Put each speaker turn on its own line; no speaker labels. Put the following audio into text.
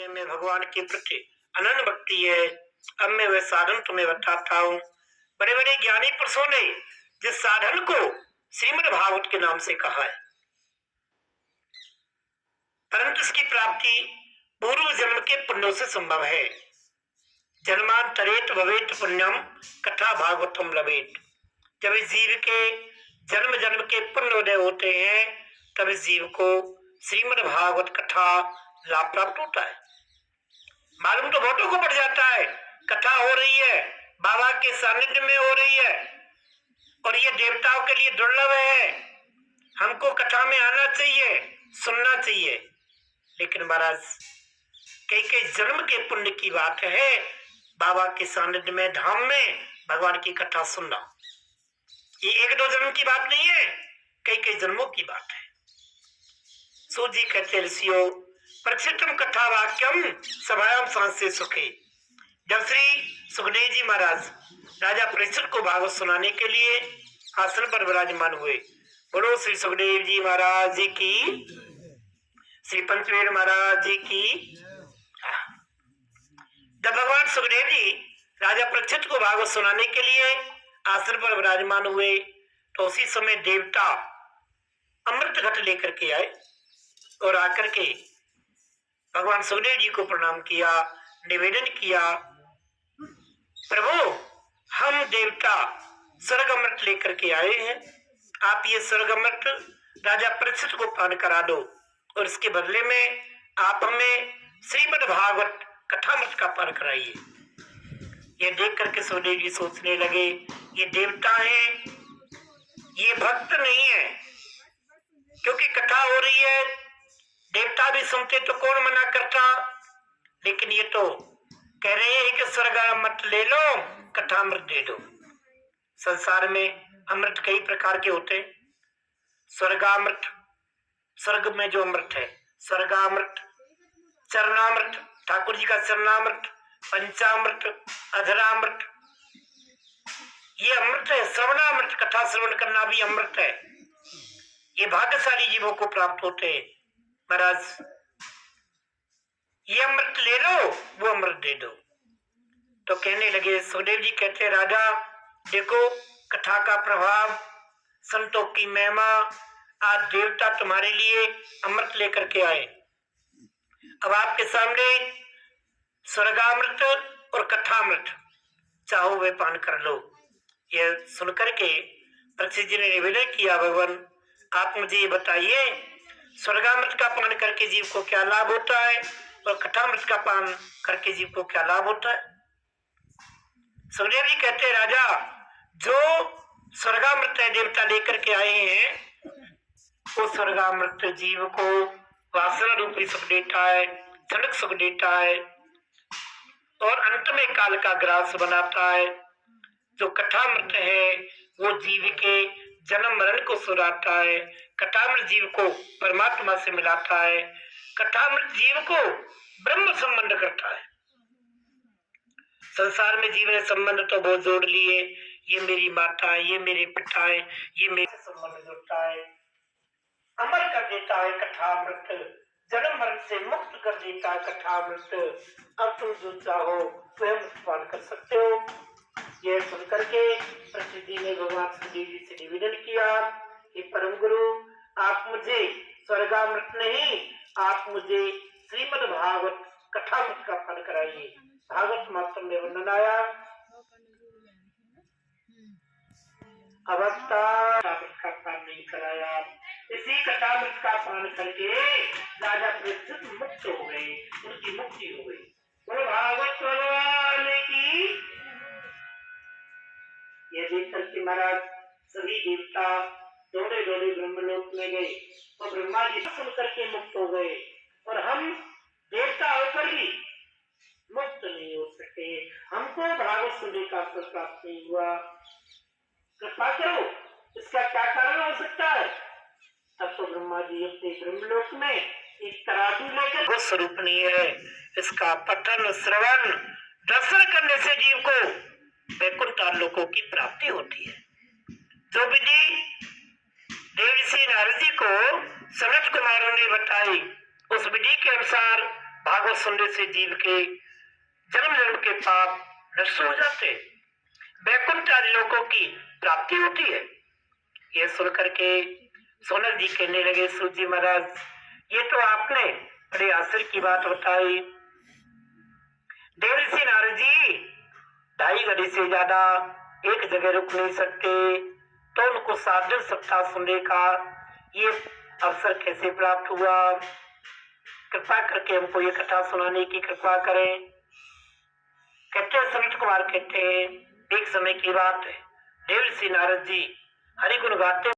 कि मैं भगवान के प्रति अनन्य भक्ति है। अब मैं वह साधन तुम्हें बताता हूँ। बड़े बड़े ज्ञानी पुरुषों ने जिस साधन को श्रीमद् भागवत के नाम से कहा है, परंतु इसकी प्राप्ति पूर्व जन्म के पुण्यों से संभव है। जन्मांतरेत भवेत पुण्यम कथा भागवतम लवेत। जब इस जीव के जन्म जन्म के पुण्य उदय होते हैं तब इस जीव को श्रीमद् भागवत कथा लाभ प्राप्त होता है। मालूम तो बहुतों को पड़ जाता है, कथा हो रही है, बाबा के सानिध्य में हो रही है और ये देवताओं के लिए दुर्लभ है, हमको कथा में आना चाहिए, सुनना चाहिए। लेकिन महाराज कई कई जन्म के पुण्य की बात है बाबा के सानिध्य में धाम में भगवान की कथा सुनना। ये एक दो जन्म की बात नहीं है, कई कई जन्मों की बात है। सूत जी कहते ऋषियों प्रक्षितम कथा वाक्यम सभायाम सांसे सुखे। जब श्री सुखदेव जी महाराज राजा परीक्षित को भागवत सुनाने के लिए आसन पर विराजमान हुए, बोलो श्री सुखदेव जी महाराज जी की, श्री पंचवीर महाराज जी की। जब भगवान सुखदेव जी राजा परीक्षित को भागवत सुनाने के लिए आसन पर विराजमान हुए तो उसी समय देवता अमृत घट लेकर के आए और आकर के भगवान सुखदेव जी को प्रणाम किया, निवेदन किया, प्रभु हम देवता स्वर्ग अमृत लेकर के आए हैं, आप ये स्वर्ग अमृत राजा परीक्षित को पान करा दो और इसके बदले में आप हमें श्रीमद् भागवत कथामृत का पान कराइए। ये देख करके सुखदेव जी सोचने लगे ये देवता है, ये भक्त नहीं है, क्योंकि कथा हो रही है, देवता भी सुनते तो कौन मना करता। लेकिन ये तो कह रहे हैं कि स्वर्ग अमृत ले लो, कथामृत दे दो। संसार में अमृत कई प्रकार के होते हैं। स्वर्गामृत, स्वर्ग में जो अमृत है, स्वर्गामृत, चरणामृत, ठाकुर जी का चरणामृत, पंचामृत, अधरामृत, ये अमृत है। श्रवणामृत, कथा श्रवण करना भी अमृत है। ये भाग्यशाली जीवों को प्राप्त होते हैं। महाराज ये अमृत ले लो, वो अमृत दे दो। तो कहने लगे, सुखदेव जी कहते राजा देखो कथा का प्रभाव, संतों की महिमा, आज देवता तुम्हारे लिए अमृत लेकर के आए। अब आपके सामने स्वर्गामृत और कथामृत चाहो वे पान कर लो। यह सुनकर के परीक्षित जी ने निवेदन किया, भगवान आप मुझे ये बताइए स्वर्गामृत का पान करके जीव को क्या लाभ होता है और कथामृत का पान करके जीव को क्या लाभ होता है। सुखदेव जी कहते राजा जो स्वर्गामृत है देवता लेकर के आए हैं, वो स्वर्गामृत जीव को वासना रूपी सुख देता है, क्षणिक सुख देता है और अंत में काल का ग्रास बनाता है। जो कथामृत है वो जीव के जन्म मरण को सुधारता है, कथामृत जीव को परमात्मा से मिलाता है, कथामृत जीव को ब्रह्म संबंध करता है। संसार में जीव ने संबंध तो बहुत जोड़ लिए, ये मेरी माता है, ये मेरे पिता है, ये मेरे संबंध जोड़ता है, अमर कर देता है कथामृत, जन्म मरण से मुक्त कर देता है कथामृत। अब तुम जो चाहो स्वयं पान कर सकते हो। यह सुनकर के परीक्षित जी ने भगवान सुखदेव जी से निवेदन किया कि परम गुरु आप मुझे स्वर्गामृत नहीं, आप मुझे श्रीमद् भागवत कथामृत का पान कराइए। भागवत मात्र में वर्णन आया, अवस्था का पान नहीं कराया। इसी कथामृत का पान करके राजा परीक्षित मुक्त हो गए, उनकी मुक्ति हो गई। वो भागवत भगवान की। यह देख करके महाराज सभी देवता दौड़े दौड़े ब्रह्मलोक में गए और ब्रह्मा जी सुन करके मुक्त हो गए और हम देवता होकर भी मुक्त नहीं हो सके। हमको भागवत सुनने का अवसर प्राप्त नहीं हुआ। कृपा करो, इसका क्या कारण हो सकता है। तब तो ब्रह्मा जी अपने ब्रह्मलोक में एक तराजू लेकर स्वरूप नहीं है, इसका पठन श्रवण दर्शन करने से जीव को वैकुंठ लोकों की प्राप्ति होती है। जो विधि देवऋषि नारद जी को सनत कुमारों ने बताई, उस विधि के अनुसार भागवत सुनने से जीव के जन्म जन्म के पाप नष्ट हो जाते हैं, वैकुंठ आदि लोगों की प्राप्ति होती है। यह सुनकर के सोनक जी कहने लगे, सूत जी महाराज, ये तो आपने बड़े आश्चर्य की बात बताई। देवर्षि नारद जी 2.5 घड़ी से ज्यादा एक जगह रुक नहीं सकते, तो उनको 7 दिन सप्ताह सुनने का ये अवसर कैसे प्राप्त हुआ? कृपा करके हमको ये कथा सुनाने की कृपा करें। कहते हैं, समित कुमार कहते हैं, एक समय की बात है, देवर्षि नारद जी हरि गुण गाते